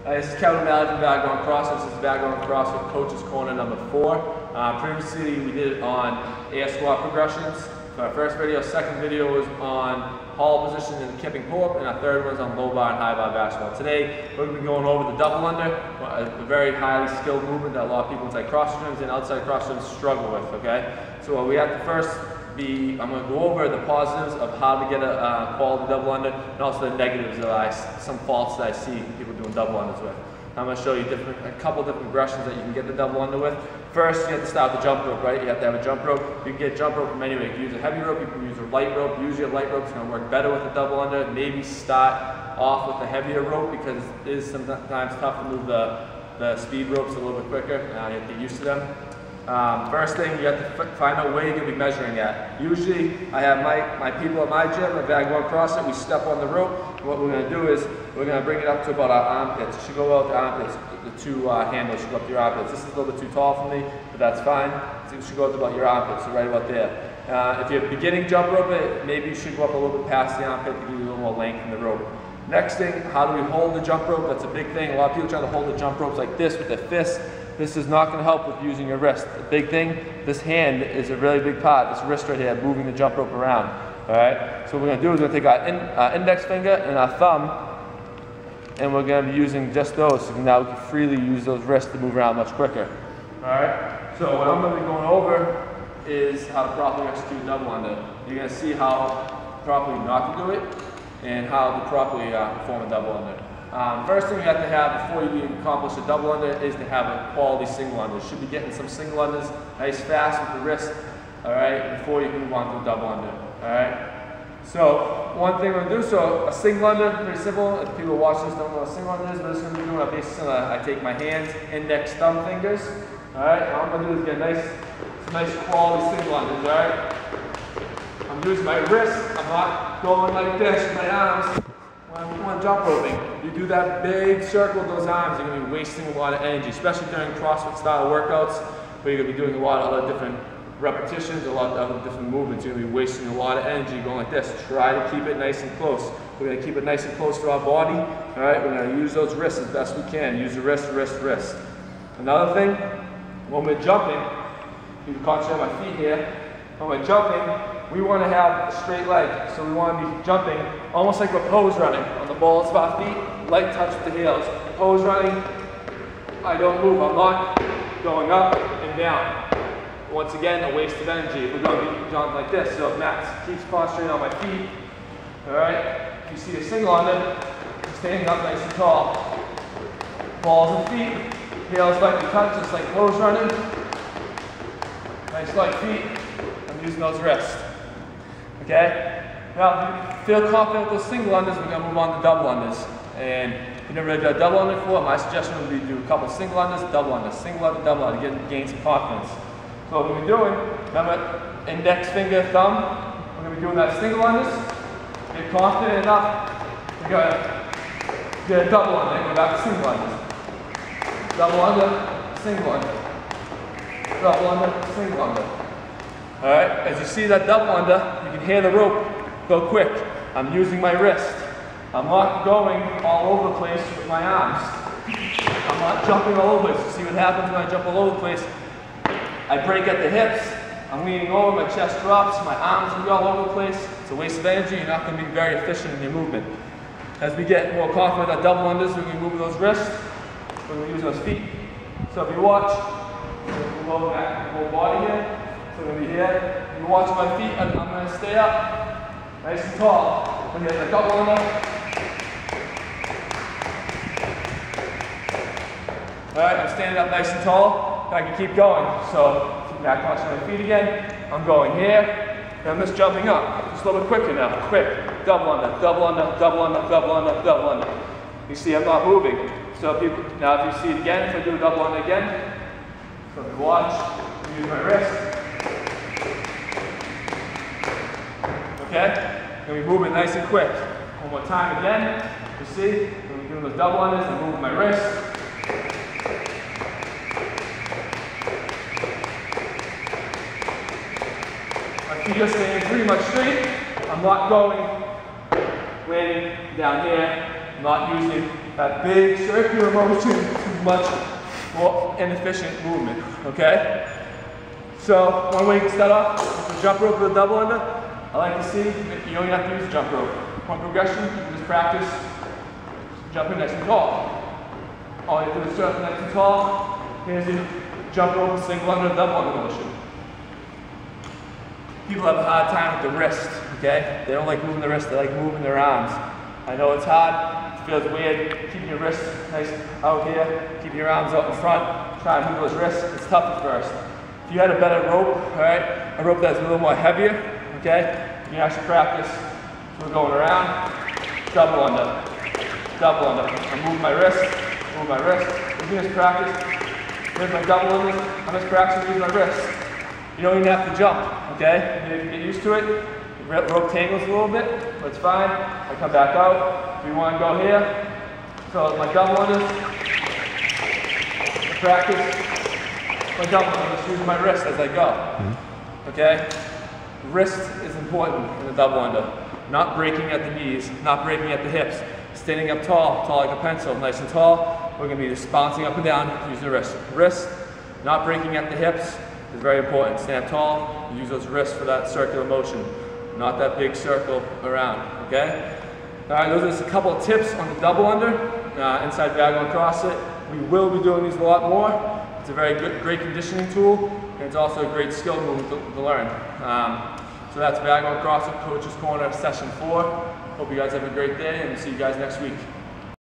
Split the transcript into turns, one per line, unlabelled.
This is Kevin O'Malley from Vagabond CrossFit. This is Vagabond CrossFit Coach's Corner number 4. Previously, we did it on air squat progressions. So our first video, second video was on hollow position and kipping pull-up, and our third one was on low bar and high bar basketball. Today, we're going to be going over the double under, a very highly skilled movement that a lot of people inside CrossFit gyms and outside CrossFit gyms struggle with, okay? So we have to first I'm going to go over the positives of how to get a quality double under, and also the negatives of some faults that I see people doing double unders with. I'm going to show you a couple different progressions that you can get the double under with. First, you have to start with the jump rope, right? You have to have a jump rope. You can get jump rope from anywhere. You can use a heavy rope, you can use a light rope. Usually a light rope is going to work better with a double under. Maybe start off with a heavier rope because it is sometimes tough to move the speed ropes a little bit quicker. You have to get used to them. First thing, you have to find out where you're going to be measuring at. Usually, I have my people at my gym, at Vagabond CrossFit, we step on the rope. And what we're going to do is, we're going to bring it up to about our armpits. It should go out the armpits. The two handles should go up to your armpits. This is a little bit too tall for me, but that's fine. So it should go up to about your armpits, so right about there. If you're beginning jump rope, maybe you should go up a little bit past the armpit to give you a little more length in the rope. Next thing, how do we hold the jump rope? That's a big thing. A lot of people try to hold the jump ropes like this with their fists. This is not going to help with using your wrist. The big thing, this hand is a really big part. This wrist right here, moving the jump rope around. All right. So what we're going to do is we're going to take our index finger and our thumb, and we're going to be using just those. So now we can freely use those wrists to move around much quicker. All right. So what I'm going to be going over is how to properly execute a double under. You're going to see how properly not to do it and how to properly perform a double under. First thing you have to have before you can accomplish a double under is to have a quality single under. You should be getting some single unders nice fast with the wrist, all right, before you can move on to a double under, all right? So one thing we're going to do, so a single under, pretty simple. If people watch this don't know what a single under is, but this is going to be doing, basically I take my hands, index, thumb fingers, all right? All I'm going to do is get nice quality single unders, all right? I'm using my wrist. I'm not going like this with my arms. When jump roping, you do that big circle with those arms, you're going to be wasting a lot of energy, especially during CrossFit style workouts, where you're going to be doing a lot of other different repetitions, a lot of other different movements. You're going to be wasting a lot of energy going like this. Try to keep it nice and close. We're going to keep it nice and close to our body. All right, we're going to use those wrists as best we can. Use the wrist, wrist, wrist. Another thing, when we're jumping, you can concentrate on my feet here. When we're jumping, we want to have a straight leg, so we want to be jumping almost like we're pose running on the balls of our feet, light touch with the heels. Pose running, I don't move, I'm not going up and down. Once again, a waste of energy if we're going to be jumping like this. So Max keeps concentrating on my feet. All right, if you see a single under, standing up nice and tall. Balls and feet, heels lightly touch, just like pose running. Nice light feet. I'm using those wrists. Okay? Now, if you feel confident with those single unders, we're going to move on to double unders. And if you've never really done a double under before, my suggestion would be to do a couple single unders, double unders, single under, double under, to gain some confidence. So what we're doing, remember, index finger, thumb, we're going to be doing that single unders. Get confident enough to get a double under, and go back to single unders. Double under, single under. Double under, single under. Alright, as you see that double under, you can hear the rope go quick. I'm using my wrist. I'm not going all over the place with my arms. I'm not jumping all over the place. You see what happens when I jump all over the place? I break at the hips, I'm leaning over, my chest drops, my arms will be all over the place. It's a waste of energy, you're not going to be very efficient in your movement. As we get more confident on double unders, we're going to move those wrists, we're going to use those feet. So if you watch, we're going to move back the whole body here. So I'm going to be here. You watch my feet, I'm going to stay up, nice and tall. We're going to get a double under. Alright, I'm standing up nice and tall. I can keep going. So, back watching my feet again. I'm going here. And I'm just jumping up. Just a little bit quicker now. Quick. Double under, double under, double under, double under, double under. You see I'm not moving. So now if you see it again, if I do a double under again. So if you watch, I use my wrist. Okay? And we move it nice and quick. One more time again. You see? We're doing those double unders. I'm moving my wrist. My feet are staying pretty much straight. I'm not going, landing down here. I'm not using that big circular motion, too much more inefficient movement, okay? So one way you can start off is the jump rope with a double under. I like to see, you don't even have to use a jump rope. One progression, you can just practice jumping nice and tall. All you have to do is jump nice and tall. Here's your jump rope, single under, double under motion. People have a hard time with the wrist, okay? They don't like moving the wrist, they like moving their arms. I know it's hard, it feels weird, keeping your wrists nice out here, keeping your arms out in front, try and move those wrists, it's tough at first. If you had a better rope, all right, a rope that's a little more heavier, okay, you can actually practice. So we're going around, double under. I'm moving my wrist, move my wrist. You can just practice. Here's my double under, I'm just practicing using my wrist. You don't even have to jump, okay? You get used to it. The rope tangles a little bit, but it's fine. I come back out. If you want to go here, so my double unders, practice. My double unders, just use my wrist as I go, okay? Wrist is important in the double under. Not breaking at the knees, not breaking at the hips. Standing up tall, tall like a pencil, nice and tall. We're going to be just bouncing up and down using the wrist. Wrist, not breaking at the hips is very important. Stand up tall, use those wrists for that circular motion, not that big circle around, okay? All right, those are just a couple of tips on the double under inside Vagabond CrossFit. We will be doing these a lot more. It's a very great conditioning tool, and it's also a great skill move to learn. So that's Vagabond CrossFit Coach's Corner Session 4. Hope you guys have a great day, and see you guys next week.